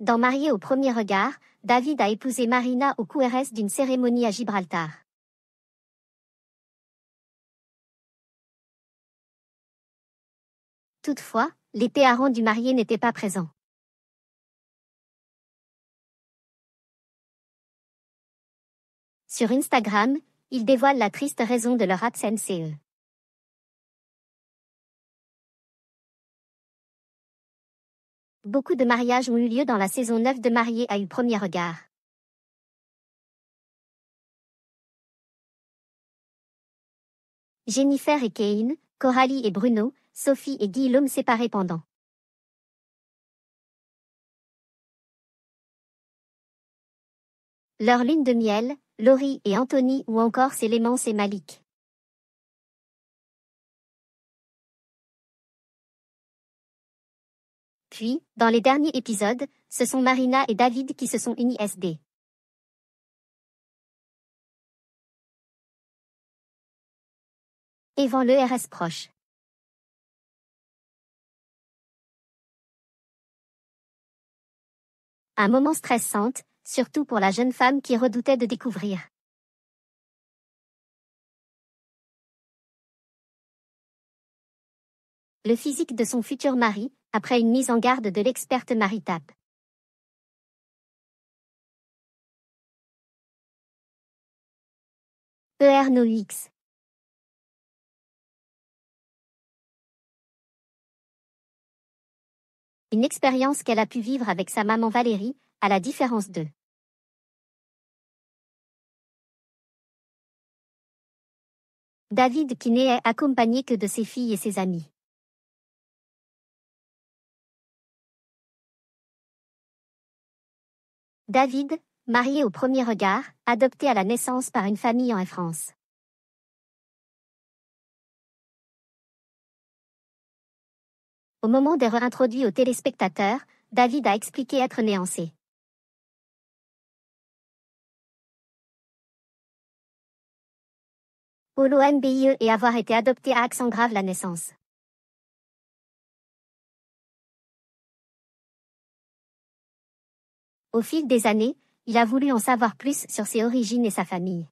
Dans Marié au premier regard, David a épousé Marina au cours d'une cérémonie à Gibraltar. Toutefois, les parents du marié n'étaient pas présents. Sur Instagram, ils dévoilent la triste raison de leur absence. Beaucoup de mariages ont eu lieu dans la saison 9 de Marié à eu premier regard. Jennifer et Kane, Coralie et Bruno, Sophie et Guillaume séparés pendant. Leur lune de miel, Laurie et Anthony ou encore Clémence et Malik. Puis, dans les derniers épisodes, ce sont Marina et David qui se sont unis. Évent le RS proche. Un moment stressant, surtout pour la jeune femme qui redoutait de découvrir. Le physique de son futur mari, après une mise en garde de l'experte Marie-Tape. ERNOX. Une expérience qu'elle a pu vivre avec sa maman Valérie, à la différence d'eux. David qui n'est accompagné que de ses filles et ses amis. David, marié au premier regard, adopté à la naissance par une famille en France. Au moment d'être introduit aux téléspectateurs, David a expliqué être néancé. Polo MBIE et avoir été adopté à accent grave la naissance. Au fil des années, il a voulu en savoir plus sur ses origines et sa famille.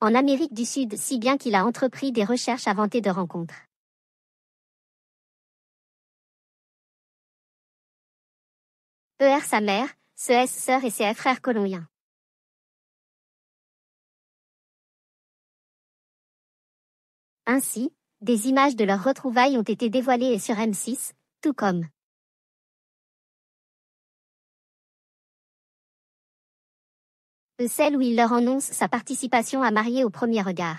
En Amérique du Sud, si bien qu'il a entrepris des recherches avant de rencontres. Sa mère, ses sœurs et ses frères colombiens. Ainsi, des images de leurs retrouvailles ont été dévoilées sur M6, tout comme celle où il leur annonce sa participation à Marié au premier regard.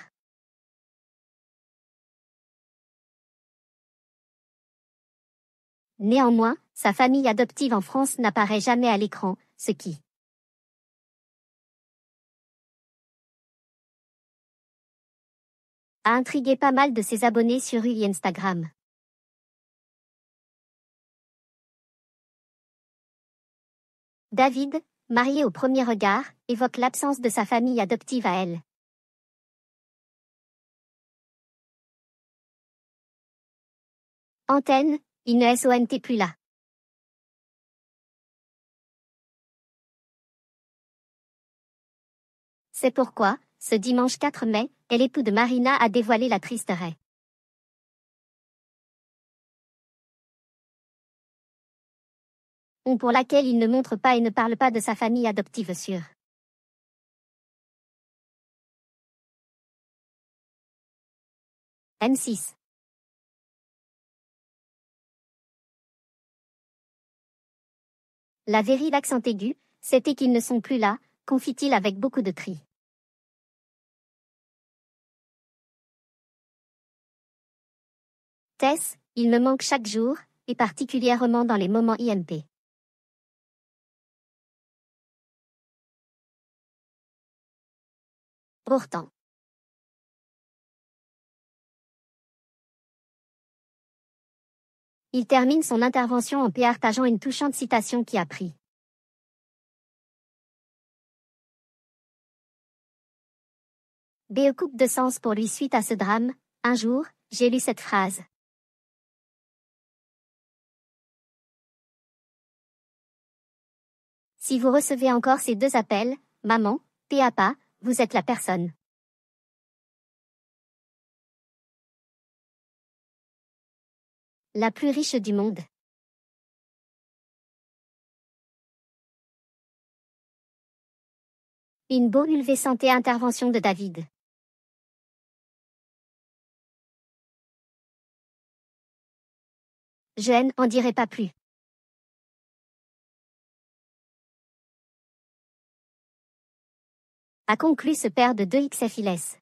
Néanmoins, sa famille adoptive en France n'apparaît jamais à l'écran, ce qui a intrigué pas mal de ses abonnés sur Instagram. David, marié au premier regard, évoque l'absence de sa famille adoptive à elle. Antenne, il ne sont plus là. C'est pourquoi, ce dimanche 4 mai, l'époux de Marina a dévoilé la triste raie. Pour laquelle il ne montre pas et ne parle pas de sa famille adoptive sur M6. La vérité l'accent aigu, c'était qu'ils ne sont plus là, confie-t-il avec beaucoup de cris. Tess, il me manque chaque jour, et particulièrement dans les moments IMP. Pourtant. Il termine son intervention en partageant une touchante citation qui a pris coupe de sens pour lui suite à ce drame. Un jour, J'ai lu cette phrase. Si vous recevez encore ces 2 appels, maman, papa, vous êtes la personne la plus riche du monde. Une beau ulevée santé intervention de David. Je n'en dirai pas plus. A conclu ce père de 2 XFILS.